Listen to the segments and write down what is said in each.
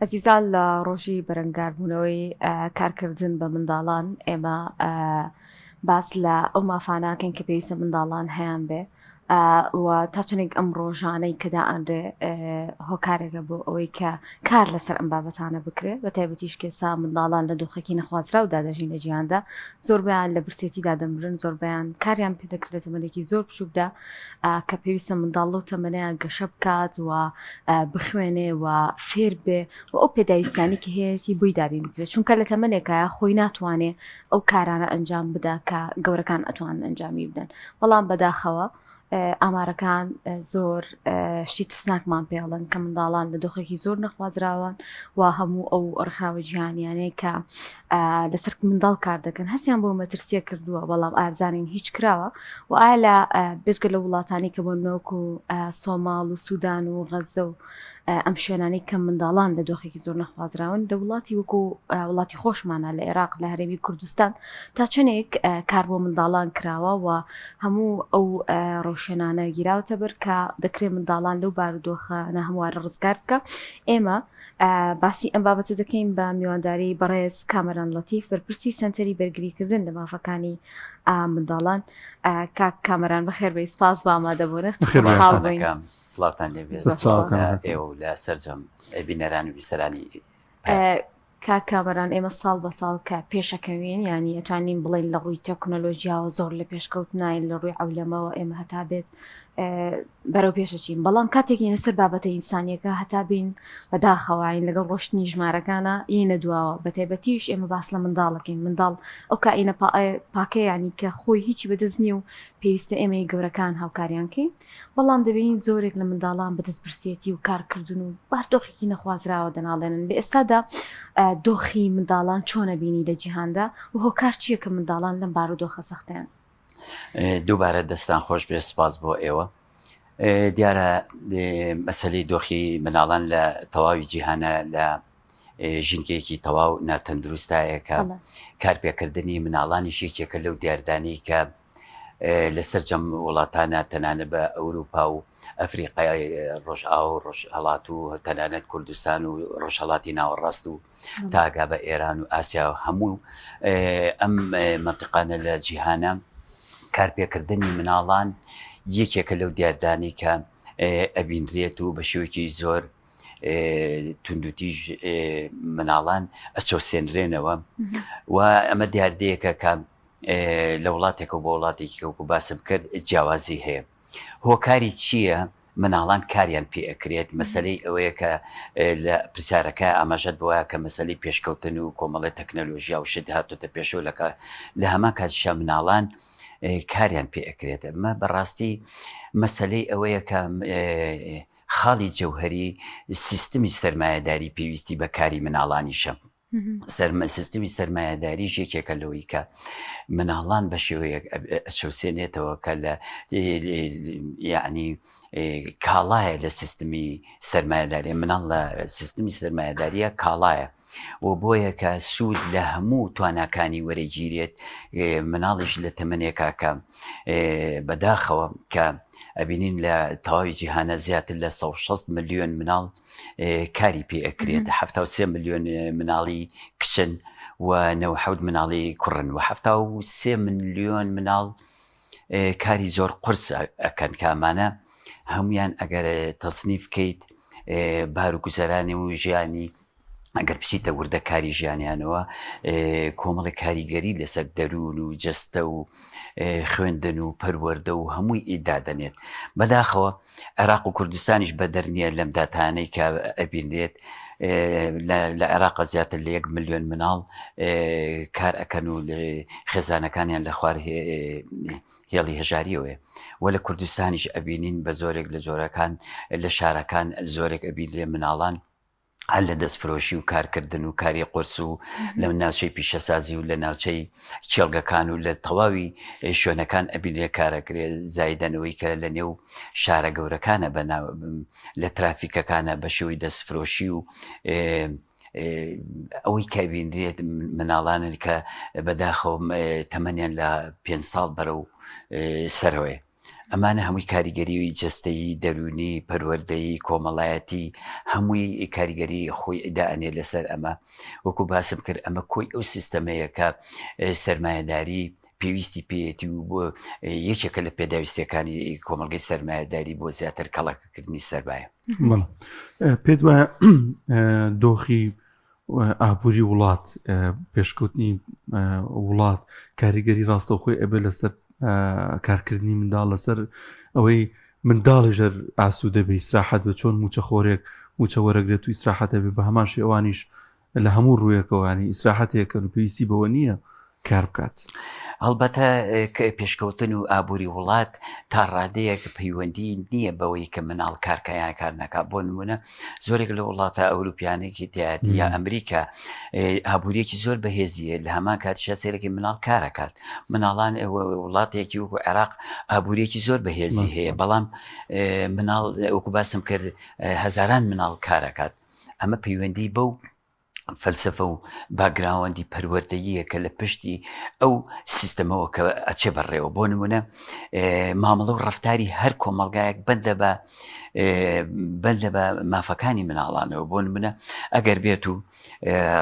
ئەزیزان لە ڕۆژی بەرەنگاربوونەوەی کارکردن بە منداڵان ئێمە باس لە ئەو مافاناکەن کە پێویستە منداڵان هەیان بێ و تا چنێک ئەم ڕۆژانەی کەدا ئەندێ هۆکارێکە بۆ ئەوەی کە کار لەسەر ئەم بابەتانە بکرێت بە تایبەتیش کێسا منداڵان لە دۆخێکی نەخوازراودا دەژین لە جیهاندا زۆر بەیان لە برسێتیدا دەمرن زۆر بەیان کاریان پێدەکرێت تەمەنێکی زۆر بچووکدا کە پێویستە منداڵ و تەمەنەیان گەشە بکات و بخوێنێ و فێر بێ و ئەو پێداویستانی کە هەیەی بووی دابی بکرێت چونکە لە تەمەنێکە خۆی ناتوانێت ئەو کارانە ئەنجام بدا کە گەورەکان ئەتوانن ئەنجامی بدەن بەڵام بەداخەوە ئامارەکان زۆر شتی تسناکمان پێڵن کە منداڵان لە دۆخێکی زۆر نەخوازراون و هەموو ئەو ڕخراوە جیهانیانەیە کە لەسەر منداڵ کار دەکەن هەستیان بۆ مەترسیە کردووە بەڵام ئابزانین هیچ کراوە و ئایا لە بێژگە لە وڵاتانی کە بۆ نۆک و سۆماڵ و سوودان و غەزە و ئەم شوێنانەی کە منداڵان لە دۆخێکی زۆر نەخوازراون لە وڵاتی وەکو وڵاتی خۆشمانە لە عێراق لە هەرێمی کوردستان تا چنێک کار بۆ منداڵان کراوە و هەموو ئەو ڕۆشنانە گیراوتە بەر کە دەکرێت منداڵان لەو بارودۆخانە هەموارە ڕزگار بکە ئێمە باسی ئەم بابەتە دەکەین بە میوانداری بەڕێز کامەران لەتیف بەرپرسی سنتەری بەرگریکردن لە مافەکانی منداڵان کاک کامەران بەخێر بێ سپاس بۆ ئامادەبوونە سڵاتان لێبێت ئێوە لە سەرجەم بینەران و بیسەرانی کاک کامەران ئێمە ساڵ بە ساڵ کە پێشەکەوین ینی ئەتوانین بڵین لە ڕووی تەکنۆلۆژیاوە زۆر لە پێشکەوتنین لە ڕووی ئەولەمەوە ئێمە هەتا بێت بەرەو پێشەچین بەڵام کاتێکی لەسەر بابەتە ئینسانیەکە هەتا بین بەداخەوەین لەگەڵ ڕۆشتنی ژمارەکانە یەنە دواوە بە تایبەتیش ئێمە باس لە منداڵەکەین منداڵ ئەو کائینە پاکەیە ینی کە خۆی هیچی بەدەست نییە و پێویستە ئێمە گەورەکان هاوکاریانکەین بەڵام دەبینین زۆرێک لە منداڵان بەدەست برسێتی و کارکردن و باردۆخێکی نەخوازراوە دەناڵێنن لە ئێستادا دۆخی منداڵان چۆنە بینی لە جیهاندا و هۆکار چییە کە منداڵان لەم بارودۆخە سەختیان دووبارە دەستان خۆش بێ سپاس بۆ ئێوە دیارە مەسەلەی دۆخی مناڵان لە تەواوی جیهانە لە ژینگەیەکی تەواو ناتەندروستایە کە کارپێکردنی مناڵانیش یەکێکە لەو دیاردانی کە لەسەر جەم وڵاتانە تەنانە بە ئەوروپا و ئەفریقای ڕۆژئاو و ڕۆژهەڵات و تەنانەت کوردستان و ڕۆژهەڵاتی ناوەڕاست و تاگا بە ئێران و ئاسیا و هەموو ئەم مەنتیقانە لە جیهانە کارپێکردنی مناڵان یەکێکە لەو دیاردانی کە ئەبینرێت و بە شێوەیەکی زۆر توندوتیژ مناڵان ئەچەوسێنرێنەوە و ئەمە دیاردەیەکە کە لە وڵاتێکە بۆ وڵاتێکی کەوکو باسم کرد جیاوازی هەیە هۆکاری چییە مناڵان کاریان پێ ئەکرێت مەسلەی ئەوەیە کە لە پرسیارەکە ئاماژەت بووە کە مەسلەی پێشکەوتن و کۆمەڵی تەکنەلۆژیا و شت هاتوتە پێشەوە لە هەمان کاتیشە مناڵان کاریان پێ ئەکرێت ئەمە بەڕاستی مەسلەی ئەوەیە کە خاڵی جەوهەری سیستمی سەرمایەداری پێویستی بە کاری مناڵانیشە سیستمی سەرمایەداری یەکێکە لەوەی کە مناڵان بە شێوەیەک ئەچەوسێنێتەوە کە لە یعنی کاڵایە لە سیستمی سەرمایەداری مناڵ لە سیستمی سەرمایەداریە کاڵایە و بۆیە کە سوود لە هەموو تواناکانی وەرەگیرێت مناڵیش لە تەمەنێکە کە بەداخەوە کە ئەبینین لە تەواوی جیهانە زیاتر لە 160 ملیۆن مناڵ کاری پێ ئەکرێت 73 ملیۆن مناڵی کچن و 97 مناڵی کوڕن و 73 ملیۆن مناڵ کاری زۆر قورس ئەکەن کامانە هەمویان ئەگەر تەسنیف بکەیت بارودۆخی و ژیانی ئەگەر پشیتە وردە کاری ژیانیانەوە کۆمەڵی کاریگەری لەسەر دەروون و جەستە و خوێندن و پەروەردە و هەمووی ئیدادەنێت بەداخەوە عێراق و کوردستانیش بە دەرنیە لەم داتانەی کە ئەبینێت لە عێراق زیاتر لە 1 ملیۆن مناڵ کار ئەکەن و خێزانەکانیان لە خوار هێڵی هەژاریەوەی و لە کوردستانیش ئەبینین بە زۆرێک لە جۆرەکان لە شارەکان زۆرێک ئەبین لێ مناڵان هەر لە دەستفرۆشی و کارکردن و کاری قرس و لە ناوچەی پیشەسازی و لە ناوچەی کێڵگەکان و لە تەواوی شوێنەکان ئەبینێ کارەکرێت زایدەنەوەی کە لە نێو شارە گەورەکانە لە ترافیکەکانە بە شێوەی دەستفرۆشی و ئەوەی کە بینرێت مناڵانن کە بەداخەوە تەمەنیان لە 5 ساڵ بەرەو سەرەوەی ئەمانە هەمووی کاریگەری جەستەیی دەرونی پەروەردەیی کۆمەڵایەتی هەمووی کاریگەری خۆی دائەنێ لەسەر ئەمە وەکو باسم کرد ئەمە کۆی ئەو سیستەمەیە کە سەرمایه‌داری پێویستی پێێتی و بۆ یەکێکە لە پێداویستەکانی کۆمەڵگەی سەرمایه‌داری بۆ زیاتر کەڵەکردنی سەرمایە. پێت وایە دۆخی ئابووری وڵات پێشکەوتنی وڵات کاریگەری ڕاستەوخۆی ئەبێ لەسەر کارکردنی منداڵ لەسەر ئەوەی منداڵی ژەر ئاسوودە بێ ئیسراحەت بە چۆن موچە خۆرێک موچە وەرەگرێت و ئیسراحەتە بێ بە هەمان شێوانیش لە هەموو ڕوویەکەوانی ئیسراحەتێکە و پێویستی بەوە نییە کار بکات. هەڵبەتە پێشکەوتن و ئابووری وڵات تا ڕادەیەک پەیوەندی نییە بەوەی کە مناڵ کارکەیان کار نەکات. بۆ نمونە زۆرێک لە وڵاتە ئەوروپیانێکی تایەتی یا ئەمریکا ئابووریەکی زۆر بەهێزیە لە هەمان کاتیشا سێرەکی مناڵ کارەکات. مناڵان وڵاتێکی وەکو عێراق ئابووریەکی زۆر بەهێزی هەیە بەڵام مناڵ وەکو باسم کرد هەزاران مناڵ کارەکات. ئەمە پەیوەندی بەو فەلسفە و باگراوەندی پەروەردەییە کە لە پشتی ئەو سیستەمەوە کە ئەچێ بەڕێوە. بۆ نمونە مامەڵە و ڕەفتاری هەر کۆمەلگایەک بەندە بە مافەکانی مناڵانەوە. بۆ نمونە ئەگەر بێت و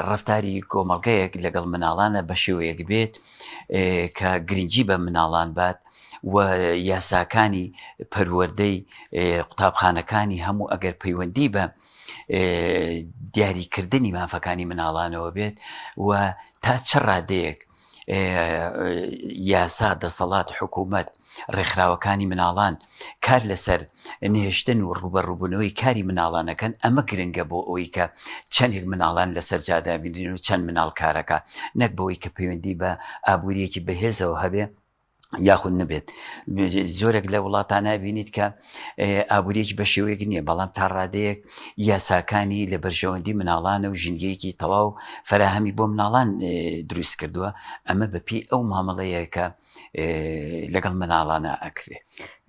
ڕەفتاری کۆمەلگەیەک لەگەڵ مناڵانە بە شێوەیەک بێت کە گرنگی بە مناڵان بات و یاساکانی پەروەردەی قوتابخانەکانی هەموو ئەگەر پەیوەندی بە دیاریکردنی مافەکانی مناڵانەوە بێت و تا چ ڕادەیەک یاسا دەسەڵات حکوومەت ڕێکخراوەکانی مناڵان کار لەسەر نێشتن و ڕوبەڕووبوونەوەی کاری مناڵانەکەن ئەمە گرنگە بۆ ئەوەی کە چەندێک مناڵان لەسەر جادابینین و چەند مناڵ کارەکە نەک بەوەی کە پەیوەندی بە ئابووریەکی بەهێزەوە هەبێ یاخود نبێت. زۆرێک لە وڵاتانە بینیت کە ئابووریەکی بە شێوەیەک نییە بەڵام تا ڕادەیەک یاساکانی لە بەرژەوەندی مناڵانە و ژینگەیەکی تەواو فراهەمی بۆ مناڵان دروست کردووە. ئەمە بەپی ئەو مامەڵەیە کە لەگەڵ مناڵانە ئەکرێ.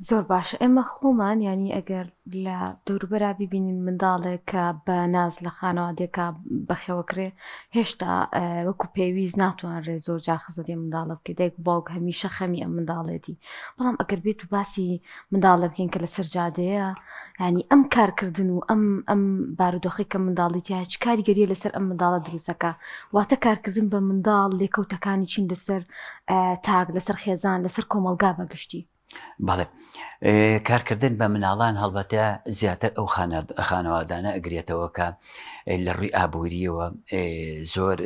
زۆر باشە. ئێمە خۆمان ینی ئەگەر لە دەوروبەرا ببینین منداڵێک کە بە ناز لە خانەوادێکە بەخێوەکرێ هێشتا وەکو پێویست ناتوانرێ زۆر جار خزەتی منداڵە بکە دایک باوک هەمیشە خەمی ئەم منداڵێتی. بەڵام ئەگەر بێت و باسی منداڵە بکەین کە لەسەر جادەیە ینی ئەم کارکردن و ئەم بارودۆخی کە منداڵیتی هیچ کاریگەریە لەسەر ئەم منداڵە دروستەکە واتە کارکردن بە منداڵ لێکەوتەکانی چین لەسەر تاک لەسەر خێزان لەسەر کۆمەلگا بەگشتی. بەڵێ کارکردن بە مناڵان هەڵبەتە زیاتر ئەو خانەوادانە ئەگرێتەوە کە لە ڕووی ئابووریەوە زۆر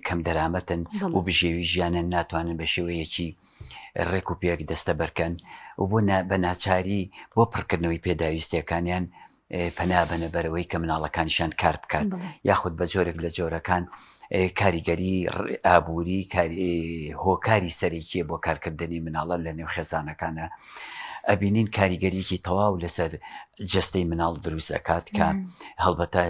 کەم دەرامەتن و بژێوی ژیانە ناتوانن بە شێوەیەکی ڕێک و پێک دەستە بەرکەن و بۆ بە ناچاری بۆ پڕکردنەوەی پێداویستیەکانیان پەنا بەنە بەرەوەی کە مناڵەکانیشان کار بکات یاخود بە جۆرێک لە جۆرەکان کاریگەری ئابووری هۆکاری سەرێکیە بۆ کارکردنی مناڵە لە نێو خێزانەکانە ئەبینین کاریگەریکی تەواو لەسەر جەستەی مناڵ دروست ئەکات کە هەڵبەتە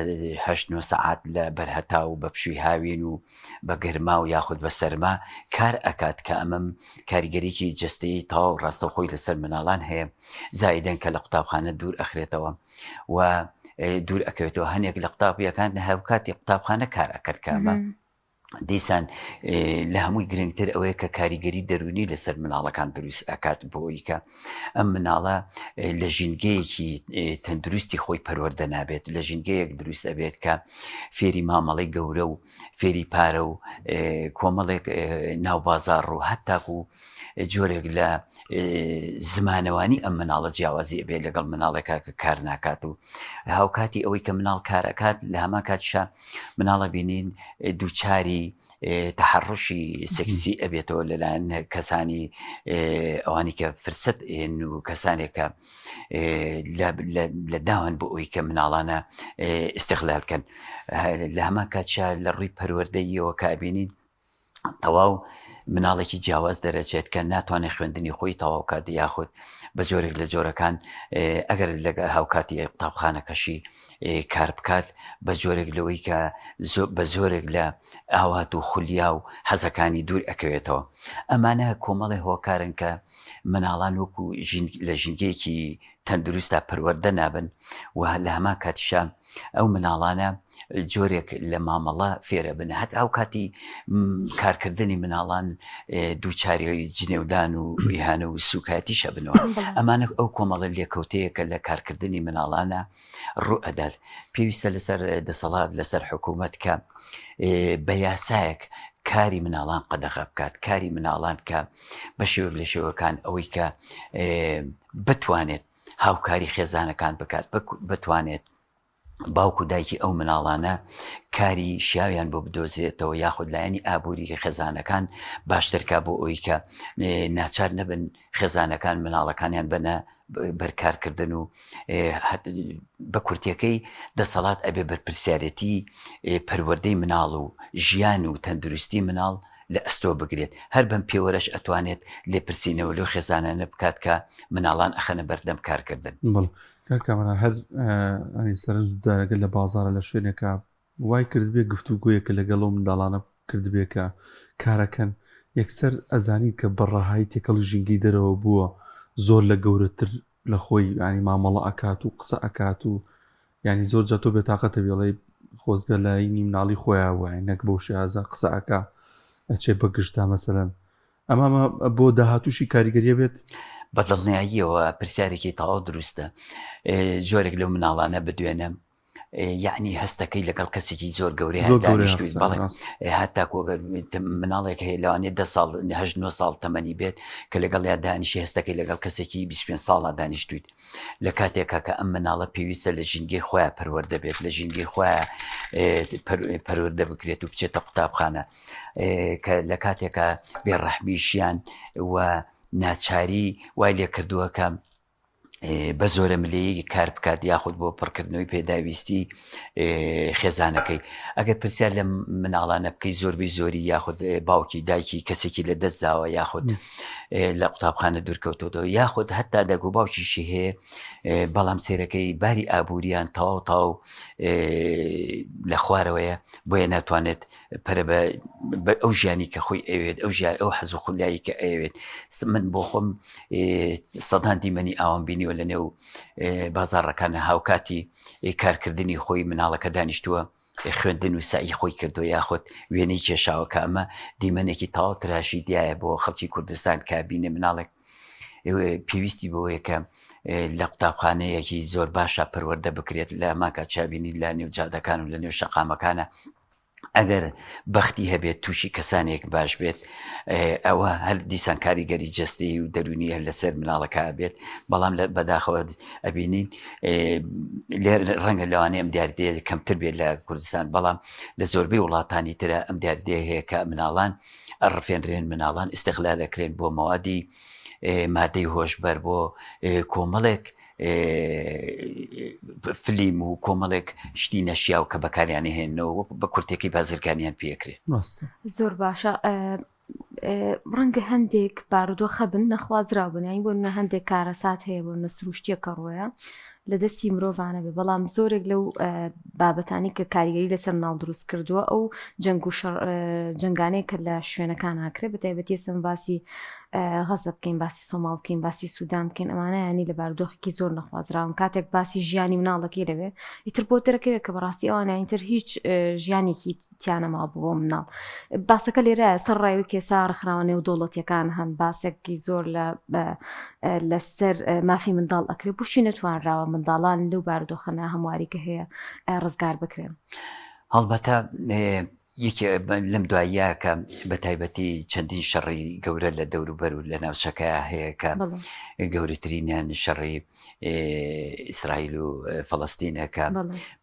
8 سەعات لە بەرهەتا و بە پشووی هاوێن و بە گەرما و یاخود بە سەرما کار ئەکات کە ئەمەم کاریگەریکی جەستەی تەواو ڕاستەوخۆی لەسەر مناڵان هەیە زائیدەن کە لە قوتابخانە دوور ئەخرێتەوە و دوور ئەکەوێتەوە هەنێک لە قوتابیەکان هاوکاتی قوتابخانە کار ئەکرد کامە دیسان لە هەمووی گرنگتر ئەوەیە کە کاریگەری دەرونی لەسەر مناڵەکان دروست ئەکات بۆی کە ئەم مناڵە لە ژینگەیەکی تەندروستی خۆی پەروەردە نابێت لە ژینگەیەک دروست ئەبێت کە فێری مامەڵەی گەورە و فێری پارە و کۆمەڵێک ناوبازار و هەتاک و جۆرێک لە زمانەوانی ئەم مناڵە جیاوازی ئەبێت لەگەڵ مناڵێکا کە کار ناکات و هاوکاتی ئەوەی کە مناڵ کارەکات لە هەمان کاتشا مناڵە بینین دووچاری تەحەڕوشی سێکسی ئەبێتەوە لەلایەن کەسانی ئەوانی کە فرسەت و کەسانێکە لە داوان بۆ ئەوی کە مناڵانە ئیستیغلالکەن لە هەمان کاتشا لە ڕووی پەروەردەییەوە کە ئەبینین تەواو مناڵێکی جیاواز دەرەچێت کە ناتوانێت خوێندنی خۆی تەواو کات یاخود بە جۆرێک لە جۆرەکان ئەگەر لە هاوکاتی قوتابخانەکەشی کار بکات بە جۆرێک لەوەی کە بە زۆرێک لە ئاوات و خولیا و حەزەکانی دوور ئەکەوێتەوە ئەمانە کۆمەڵی هۆکارن کە مناڵان وەکو لە ژینگەیەکی تەندروستە پەروەردە نابن و لە هەمان کاتیشە ئەو مناڵانە جۆرێک لە مامەڵە فێرە بن هەت ئەو کاتی کارکردنی مناڵان دووچاری جنێودان و ئیهانە و سوکاتیشە بنەوە ئەمانە ئەو کۆمەڵە لێکەوتەیەکە لە کارکردنی مناڵانە ڕوو ئەدات پێویستە لەسەر دەسەڵات لەسەر حکوومەت کە بە یاسایەک کاری مناڵان قەدەغە بکات کاری مناڵان کە بە شێوەیەک لە شێوەکان ئەوەی کە بتوانێت هاوکاری خێزانەکان بکات بتوانێت باوکو دایکی ئەو مناڵانە کاری شیاویان بۆ بدۆزێتەوە یاخود لایەنی ئابووری خێزانەکان باشترکە بۆ ئەوی کە ناچار نەبن خێزانەکان مناڵەکانیان بنە بەرکارکردن و بە کورتەکەی دەسەڵات ئەبێ بەرپرسیارەتی پەروەردەی مناڵ و ژیان و تەندروستی مناڵ لە ئەستۆ بگرێت هەر بەم پێوەرەش ئەتوانێت لێپرسینەوە لەو خێزانانە بکات کە مناڵان ئەخەنە بەردەم کارکردن. کاکەمانە هەر ئەنی سەرنجدارەگە لە بازارە لە شوێنێکە وای کردبێ گفتوگویەکە لەگەڵ منداڵانە کردبێکە کارەکەن یەکسەر ئەزانیت کە بەڕەهایی تێکەڵی ژینگەی دەرەوە بووە زۆر لە گەورەتر لە خۆی ینی مامەڵە ئەکات و قسە ئەکات و ینی زۆر جاتۆ بێتاقەتە بێڵێ خۆزگە لایینی مناڵی خۆیان وای نەک بۆ شێازە قسە ئەکا ئەچێ بەگشتا مەسەلەن ئەمە بۆ داهاتوشی کاریگەریە بێت بەدڵنیاییەوە پرسیارێکی تەواو دروستە جۆرێک لەو مناڵانە بدوێنە یعنی هەستەکەی لەگەڵ کەسێکی زۆر گەورەی دانیشتویت بەڵێ هەتا مناڵێک هەیە لەوانێ 10 ساڵ 8 ساڵ تەمەنی بێت کە لەگەڵ یا دانیشی هەستەکەی لەگەڵ کەسێکی 25 ساڵا دانیشتویت لە کاتێکە کە ئەم مناڵە پێویستە لە ژینگەی خۆیان پەروەردە بێت لە ژینگەی خۆیان پەروەردە بکرێت و بچێتە قوتابخانە کە لە کاتێکە بێڕەحمیشیان و ناچاری وای لێ کردووەکە بە زۆرە ملەیەکی کار بکات یاخود بۆ پڕکردنەوەی پێداویستی خێزانەکەی ئەگەر پرسیار لە مناڵانە بکەی زۆربەی زۆری یاخود باوکی دایکی کەسێکی لە دەستداوە یاخود لە قوتابخانە دوورکەوتەوە یاخود هەتا دەگو باوکیشی هەیە بەڵام سێرەکەی باری ئابووریان تەواو لە خوارەوەیە بۆیە ناتوانێت پەرە بە ئەو ژیانی کە خۆی ئەوێت ئەو ژیان ئەو حەز و خولایی کە ئەوێت من بۆ خۆم سەدان دیمەنی ئاوام بینیوە لە نێو بازاڕەکانە هاوکاتی کارکردنی خۆی مناڵەکە دانیشتووە خوێندن و سعی خۆی کردو یاخود وێنەی کێشاوە کە ئەمە دیمەنێکی تاوا تراشی دیایە بۆ خەڵکی کوردستان کابینە مناڵێک پێویستی بۆیە کە لە قوتابخانەیەکی زۆر باشە پەروەردە بکرێت لە ماکە چابینی لە نێو جادەکان و لە نێو شەقامەکانە ئەگەر بەختی هەبێت تووشی کەسانێک باش بێت ئەوە هەر دیسان کاریگەری جستی و دەرونی هەر لەسەر مناڵەکە بێت بەڵام لە بەداخەوە ئەبینین لێر ڕەنگە لەوانەیە ئەم دیاردەیە کەمتر بێت لە کوردستان بەڵام لە زۆربەی وڵاتانی ترە ئەم دیاردەیە هەیە کە مناڵان ئەڕفێنرێن مناڵان ئیستیغلال دەکرێن بۆ مەوادی مادەی هۆشبەر بۆ کۆمەڵێک فلیم و کۆمەڵێک شتی نەشیاو کە بەکاریان هێنەوە بە کورتێکی بازرگانیان پێکرێت زۆر باشە ڕەنگە هەندێک بارودۆخە بن نەخوازرا بنیانی بۆ منە هەندێک کارەسات هەیە بۆ نەسروشتیە کەڕۆیە لە دەستی مرۆڤانە بێ بەڵام زۆرێک لەو بابەتانی کە کاریگەری لەسەر مناڵ دروست کردووە ئەو جنگانەیە کە لە شوێنەکان هاکرێت بەتایبەتی ئێستا باسی غەزە بکەین باسی سۆماڵ بکەین باسی سوودان بکەین ئەمانە ینی لە بارودۆخێکی زۆر نەخوازراون کاتێک باسی ژیانی مناڵەکەی دەوێت ئیتر بۆ دەرەکەوێت کە بەڕاستی ئەوانە ئیتر هیچ ژیانێکی تیانەما بووە مناڵ باسەکە لێرە سەر ڕێوی کێسا ڕخراوانێ و دۆڵەتیەکان هەن باسێکی زۆر لەسەر مافی منداڵ ئەکرێت بۆچی نەتوانراوە منداڵان لەو بارودۆخەنە هەمواریکە هەیە ڕزگار بکرێن هەڵبەتە یەکێ لەم دواییە کە بە تایبەتی چەندین شەڕی گەورە لە دەوروبەر و لە ناوچەکە هەیە کە گەورەترینیان شەڕی ئیسرائیل و فەڵەستینەکە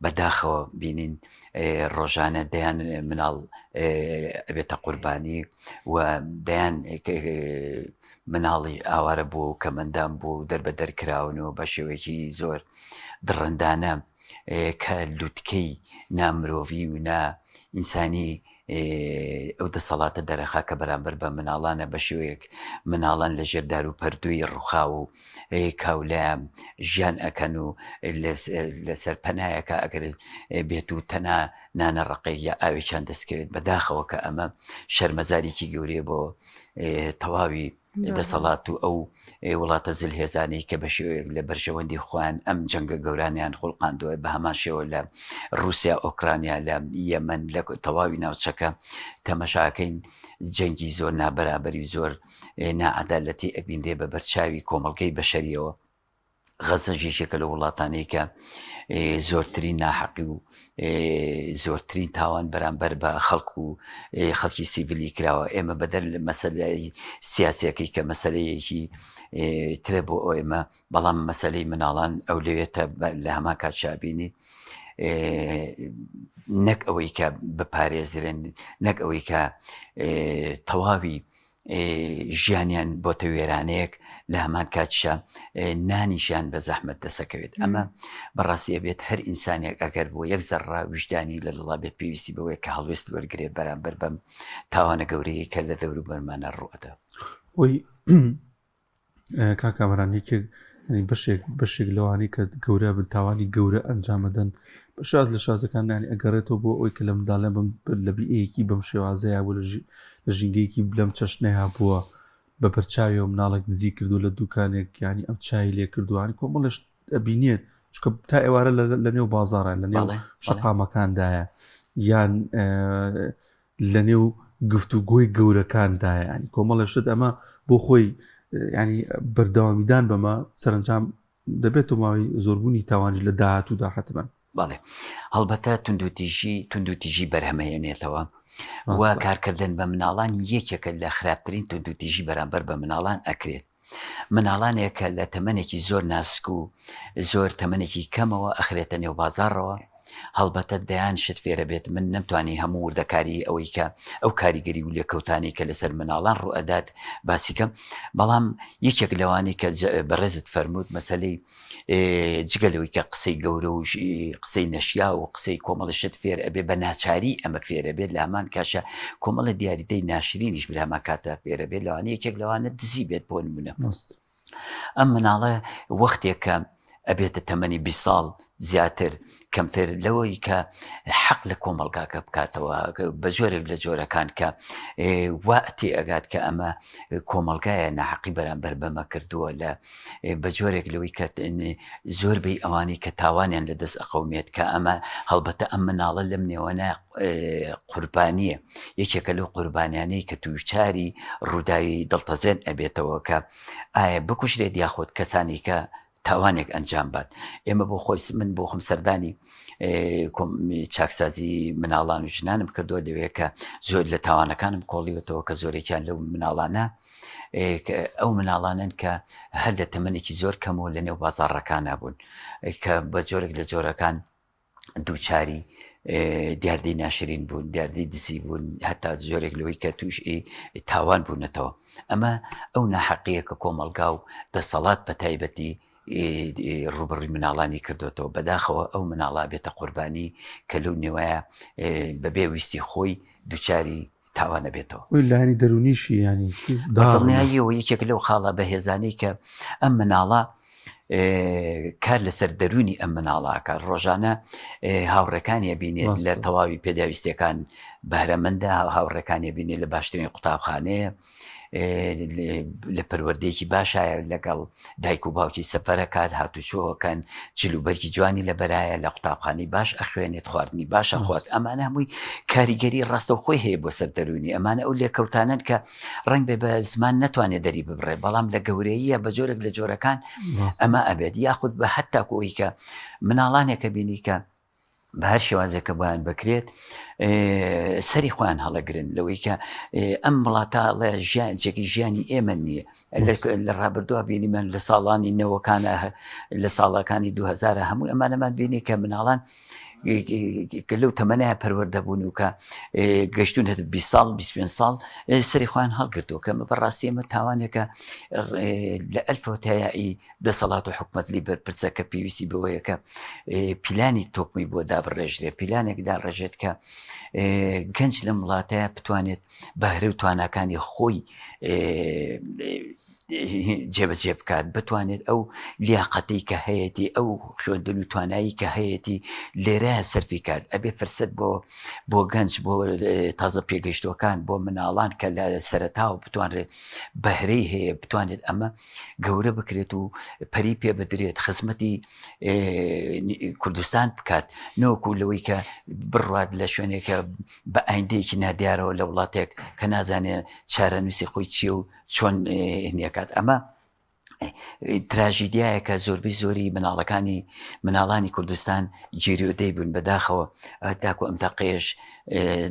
بەداخەوە بینین ڕۆژانە دەیان مناڵ ئەبێتە قوربانی و دەیان مناڵی ئاوارە بوو کە مندان بوو دەربەدەرکراونەوە بە شێوەیەکی زۆر دڕندانە کە لووتکەی نامرۆڤی و نا ئینسانی ئەو دەسەڵاتە دەرەخا کە بەرامبەر بە مناڵانە بە شێوەیەک مناڵان لە ژێردار و پەردووی ڕووخا و کاولایە ژیان ئەکەن و لەسەر پەنایەکە ئەگەر بێت و تەنها نانە ڕقەی یا ئاوێکیان دەستکەوێت بەداخەوە کە ئەمە شەرمەزارێکی گەورەیە بۆ تەواوی دەسەڵات و ئەو وڵاتە زل هێزانی کە بە شێوەیەک لە بەرژەوەندی خۆیان ئەم جەنگە گەورانیان خوڵقاندووە بە هەمان شێوە لە رووسیا ئۆکرانیا لە یەمەن لە تەواوی ناوچەکە تەمەشاکەین جەنگی زۆر نابەرابەری زۆر نائەدالەتی ئەبینرێ بە بەرچاوی کۆمەڵگەی بەشەریەوە. غەزەژێکێکە لە وڵاتانەی کە زۆرترین ناحەقی و زۆرترین تاوان بەرامبەر بە خەڵک و خەڵکی سیڤیلی کراوە. ئێمە بەدەر لە مەسەلەی سیاسەکەی کە مەسەلەیەکی ترە بۆ ئێمە، بەڵام مەسەلەی مناڵان ئەو لەوێتە لە هەمان کاتشابینی نەک ئەوەی کە بپارێزرێن، نەک ئەوەی کە تەواوی ژیانیان بۆتە وێرانەیەک لە هەمان کاتشە نانیشان بە زەحمەت دەسەکەوێت. ئەمە بەڕاستی ئەبێت هەر ئینسانێک ئەگەر بۆ یەک زەڕا وجدانی لە دڵا بێت پێویستی بەوەیە کە هەڵوێست وەرگێت بەرامبەر بەم تاوانە گەورەیە کە لە دەور و بەرمانە ڕوئەدا. وەی کاکامەرانێکێک بەشێک لەوانی کە گەورە بن تاوانی گەورە ئەنجامەدەن شاز لە شازەکانانی ئەگەڕێتەوە بۆ ئەوی کە لە منداڵە لە بیئەیەکی بەم شێوازەیە بوو لە ژینگەیەکی لەم چەشنەیە بووە بە بەرچاویەوە مناڵێک دزی کردو لە دوکانێک، ینی ئەم چای لێ کردوانی کۆمەڵش ئەبینێت چکە تا ئێوارە لە نێو بازاڕە لە نێو شەقامەکاندایە یان لە نێو گفتوگۆی گەورەکاندایە، ینی کۆمەڵەشت ئەمە بۆ خۆی ینی بەردەوامیدان بەمە سەرنجام دەبێت و ماوەی زۆربوونی تاوانی لە داهاتوودا حتمەن. بەڵێ هەڵبەتە توندوتیژی بەرهەمەیەنێتەوە و کارکردن بە مناڵان یەکێکە لە خراپترین توندوتیژی بەرامبەر بە مناڵان ئەکرێت. مناڵانێکە لە تەمەنێکی زۆر ناسک و زۆر تەمەنێکی کەمەوە ئەخرێتە نێو بازاڕەوە، هەڵبەتە دەیان شت فێرە بێت. من نەمتوانی هەموو وردەکاری ئەوەی کە ئەو کاریگەری و لێکەوتانی کە لەسەر مناڵان ڕوئەدات باسیکەم، بەڵام یەکێک لەوانی کە بەڕێزت فەرمووت مەسەلەی جگەلەوەی کە قسەی گەورە و قسەی نەشیا و قسەی کۆمەڵی شت فێر ئەبێ بە ناچاری ئەمە فێرە بێت، لە هەمان کاشە کۆمەڵە دیاریدەی ناشرینیش بە هەمان کاتە فێرە بێت. لەوانە یەکێک لەوانە دزی بێت بۆ نمونە. ئەم مناڵە وەختێکە ئەبێتە تەمەنی 20 ساڵ زیاتر کەمتر لەوەی کە حەق لە کۆمەڵگاکە بکاتەوە بە جۆرێک لە جۆرەکان کە واتی ئەگات کە ئەمە کۆمەڵگایە ناحەقی بەرامبەر بەمە کردووە لە بە جۆرێک لەوەی کە زۆربەی ئەوانی کە تاوانیان لە دەست ئەقەومێت کە ئەمە هەڵبەتە ئەم مناڵە لەم نێوەنە قوربانیە، یەکێکە لەو قوربانیانەی کە تووشاری ڕووداوی دڵتەزێن ئەبێتەوە کە ئایا بکوژرێت یاخۆت کەسانی کە تاوانێک ئەنجام بات. ئێمە بۆ خۆی من بۆ خۆم سەردانی چاکسازی مناڵان و ژنانم کردووە لەوەیە کە زۆر لە تاوانەکانم کۆڵیوەتەوە کە زۆرێکیان لەو مناڵانە ئەو مناڵانن کە هەر لە تەمەنێکی زۆر کەمەوە لە نێو بازاڕەکانە بوون کە بە جۆرێک لە جۆرەکان دووچاری دیاردەی ناشرین بوون، دیاردەی دزی بوون، هەتا جۆرێک لەوەی کە توش تاوان بوونەتەوە. ئەمە ئەو ناحەقیە کە کۆمەڵگا و دەسەڵات بە تایبەتی ڕوبڕی مناڵانی کردوێتەوە. بەداخەوە ئەو مناڵا بێتە قوربانی کە لەو نێوەیە بەبێ ویستی خۆی دووچاری تاوانە بێتەوە. لانی دەرونیشی ینی دڵنیاییەوە یەکێک لەو خاڵە بەهێزانەی کە ئەم مناڵە کار لەسەر دەرونی ئەم مناڵاکە ڕۆژانە هاوڕێکانی بینێت لە تەواوی پێداویستەکان بەهرەمەندە، هاوڕێکانی بینێت لە باشترین قوتابخانەیە، لە پەروەردەیەکی باشایە لەگەڵ دایک و باوکی سەفەرەکات هاتوچۆکەن جلوبەرکی جوانی لە بەرایە لە قوتابخانەی باش ئەخوێنێت، خواردنی باشە خوات. ئەمانە هەمووی کاریگەری ڕاستەوخۆی هەیە بۆ سەر دەرونی. ئەمانە ئەو لێکەوتانن کە ڕەنگ بێ بە زمان نەتوانێت دەری ببڕێ، بەڵام لە گەورەیە بە جۆرێک لە جۆرەکان ئەمە ئەبێت. یاخود بە هەتاکۆی کە مناڵانێکە بینی کە بە هەر شێوازێکە بۆیان بکرێت سەری خۆیان هەڵەگرن لەوەی کە ئەم وڵاتە جێکی ژیانی ئێمە نییە. لە ڕابردووە بینیمان لە ساڵانی نەوەکانە لە ساڵەکانی 2000 هەموو ئەمانەمان بینی کە مناڵان کە لەو تەمەنایە پەروەردەبوون و کە گەشتون هەت 20 ساڵ 25 ساڵ سەری خۆیان هەڵگرتووە کە بەڕاستی ئەمە تاوانێکە لە ئەلفۆتایایی دەسەڵات و حکومەتی بەرپرسەکە پێویستی بەوەیە کە پیلانی تۆکمی بۆ دابڕێژرێ، پیلانێک داڕێژێت کە گەنج لەم وڵاتەیە بتوانێت بەهرە و تواناکانی خۆی جێبەجێ بکات بتوانێت ئەو لیاقەتی کە هەیەی ئەو خوێندن و توانایی کە هەیەی لێرەیە سەرفی کات ئەبێ فرسەت بۆ گەنج بۆ تازە پێگەیشتوەکان بۆ مناڵان کە لە سەرەتاوە بتوانێت بەهرەی هەیە بتوانێت ئەمە گەورە بکرێت و پەری پێ بدرێت خزمەتی کوردستان بکات نەوەکو لەوەی کە بڕوات لە شوێنێکە بە ئایندەیەکی نادیارەوە لە وڵاتێک کە نازانێت چارەنووسی خۆی چیە و چۆن هێنیەکات ئەمە تراژیدیایە کە زۆربەی زۆری مناڵانی کوردستان گیریۆدەی بوون بەداخەوە تاکو ئەم تاقێش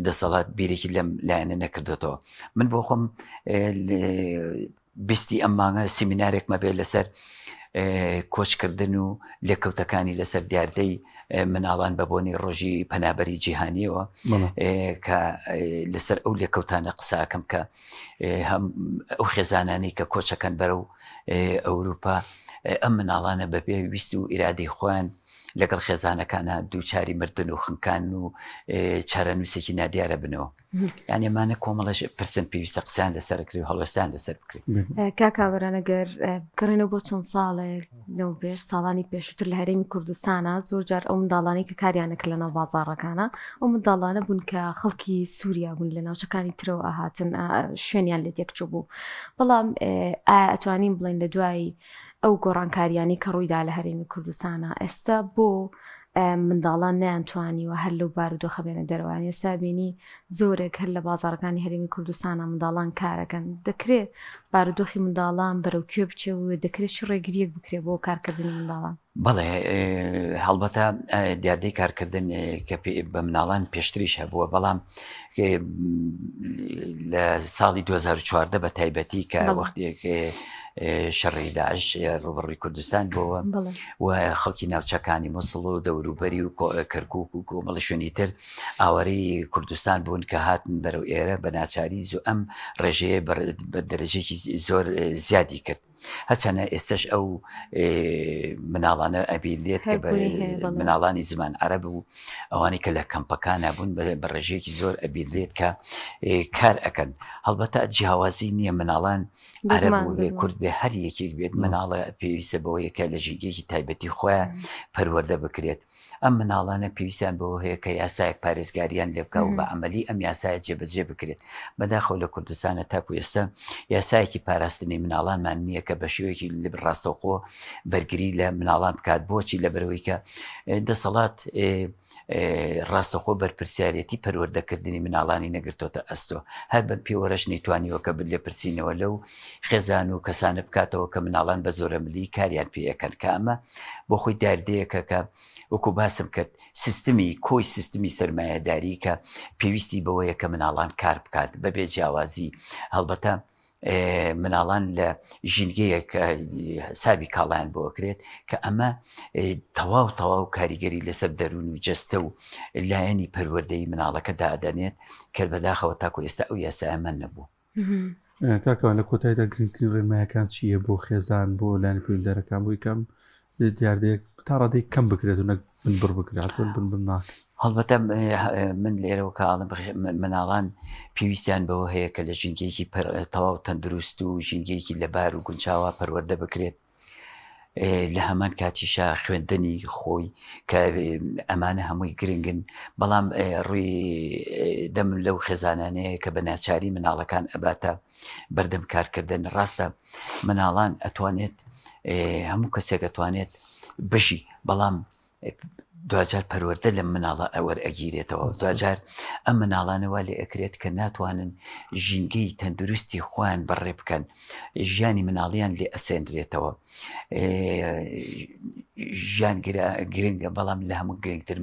دەسەڵات بیرێکی لەم لایەنە نەکردێتەوە من بۆ خۆم بیستی ئەم مانگە سیمینارێکمە بێت لەسەر کۆچکردن و لێکەوتەکانی لەسەر دیاردەی مناڵان بە بۆنی ڕۆژی پەنابەری جیهانیەوە کە لەسەر ئەو لێکەوتانە قساکەم کە ئەو خێزانانی کە کۆچەکەن بەرەو ئەوروپا ئەم مناڵانە بە پێویست و ئیرادەی خۆیان لەگەڵ خێزانەکانە دووچاری مردن و خنکان و چارەنووسێکی نادیارە بنەوە یان ئێمانە کۆمەڵەش پرسن پێویستە قسەیان لەسەرکری و هەڵوەستان لەسەر بکرێت کاکاوەرانەگەر گەڕێنەوە بۆ چەند ساڵێک لەو پێش ساڵانی پێشووتر لە هەرێمی کوردستانە زۆر جار ئەو منداڵانی کە کاریانەکە لە ناو بازاڕەکانە ئەو منداڵانە بوون کە خەڵکی سووریا بوون لە ناوچەکانی ترەوە ئاهاتن شوێنیان لە تێکچوو بوو بەڵام ئایا ئەتوانین بڵێن لە دوای ئەو گۆڕانکاریانی کە ڕوویدا لە هەرێمی کوردستانە ئێستا بۆ منداڵان نیانتوانیوە هەر لەو بارودۆخە بێنە دەرەوە ئێستا بینی زۆرێک هەر لە بازاڕەکانی هەرێمی کوردستانە منداڵان کارەکەن دەکرێت بارودۆخی منداڵان بەرەو کوێ بچێ و دەکرێت چ ڕێگریەک بکرێت بۆ کارکردنی منداڵان بەڵێ هەڵبەتە دیاردەی کارکردن کە بە مناڵان پێشتریش هەبووە بەڵام لە ساڵی 2014 بە تایبەتی کە وەختێک شەڕی داعش ڕوبەڕووی کوردستان بۆەوە و خەڵکی ناوچەکانی مووسڵ و دەوروبەری و کەرکووک و کۆمەڵی شوێنی تر ئاوەری کوردستان بوون کە هاتن بەرەو ئێرە بە ناچاری زۆ ئەم ڕێژەیە بە دەرەجێکی زۆر زیادی کرد هەچەنە ئێستش ئەو مناڵانە ئەبیلێت کە مناڵانی زمان عەرەب و ئەوانی کە لە کەمپەکانە بوون بە ڕێژەیەکی زۆر ئەبیلێت کە کار ئەکەن هەڵبەتە جیاوازی نییە مناڵان عەرەب و بێ کورد بێ هەر یەکێک بێت مناڵە پێویستە بەوە یەکە لە ژینگەیەکی تایبەتی خۆیان پەروەردە بکرێت ئەم مناڵانە پێویستیان بەوە هەیە کە یاسایەک پارێزگاریان لێ بکە و بە عەمەلی ئەم یاسایە جێبەجێ بکرێت بەداخەوە لە کوردستانە تاکو ئێستا یاسایەکی پاراستنی مناڵانمان نییە کە بە شێوەیەکی ڕاستەوخۆ بەرگری لە مناڵان بکات بۆچی لەبەرەوەی کە دەسەڵات ڕاستەخۆ بەرپرسیارەتی پەروەردەکردنی مناڵانی نەگرتۆتە ئەستۆ هەر بە پێوەرەش نەیتوانیوە کە لێ پرسینەوە لەو خێزان و کەسانە بکاتەوە کە مناڵان بە زۆرەمەلی کاریان پێەکەن کە ئەمە بۆ خۆی داردەیەکە کە وەکو باسم کرد سیستمی کۆی سیستمی سەرمایەداری کە پێویستی بەوەیە کە مناڵان کار بکات بەبێ جیاوازی هەڵبەتە مناڵان لە ژینگەیەک سابی کاڵیان بۆکرێت کە ئەمە تەواو کاریگەری لەسەر دەروون و جەستە و لایەنی پەروەردەی مناڵەکە دادەنێت کە بەداخەوە تاکو ئێستا ئەو یاسایەمان نەبوو کاکەوان لە کۆتاییدا گرنگترین ڕێنمایەکان چییە بۆ خێزان بۆ لایەنی پەروەردەرەکان بۆ یکەم دیاردەیەک تا ڕادەی کەم بکرێت و نەک بن بکرێت بن ناکە هەڵبەتە من لێرەوە کاڵم مناڵان پێویستیان بەوە هەیە کە لە ژینگەیەکی تەواو تەندروست و ژینگەیەکی لەبار و گونچاوە پەروەردە بکرێت لە هەمان کاتیشا خوێندنی خۆی کە ئەمانە هەمووی گرنگن بەڵام ڕووی دەم لەو خێزانانەیە کە بە ناچاری مناڵەکان ئەباتە بەردەم کارکردن ڕاستە مناڵان ئەتوانێت هەموو کەسێک ئەتوانێت بژی بەڵام دوجار پەروەردە لە مناڵە ئەوەر ئەگیرێتەوە دوجار ئەم مناڵانەوە لێ ئەکرێت کە ناتوانن ژینگەی تەندروستی خۆیان بەڕێ بکەن ژیانی مناڵیان لێ ئەسێنرێتەوە ژیان گرنگە بەڵام لە هەموو گرنگتر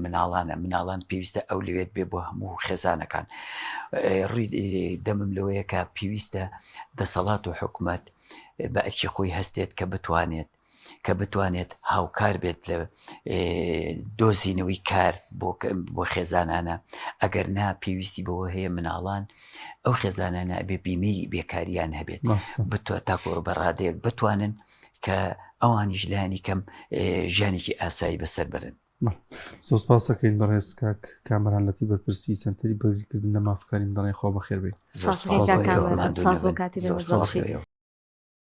مناڵان پێویستە ئەو لەوێت بێ بۆ هەموو خێزانەکان ڕووی دەمم لەوەیە کە پێویستە دەسەڵات و حکومەت بە ئەرکی خۆی هەستێت کە بتوانێت هاوکار بێت لە دۆزینەوەی کار بۆ خێزانانە ئەگەر نا پێویستی بەوە هەیە مناڵان ئەو خێزانانە ئەبێ بیمەی بێکاریان هەبێت تاکۆڕ بەڕادەیەک بتوانن کە ئەوانیش لایەنی کەم ژیانێکی ئاسایی بەسەر برن زۆر سپاس دەکەین بەڕێز کاک کامەران لەتی بەرپرسی سنتەری بەرگریکردن لە مافەکانی منداڵانی خۆ بەخێر بێت سپاس بۆ کاتی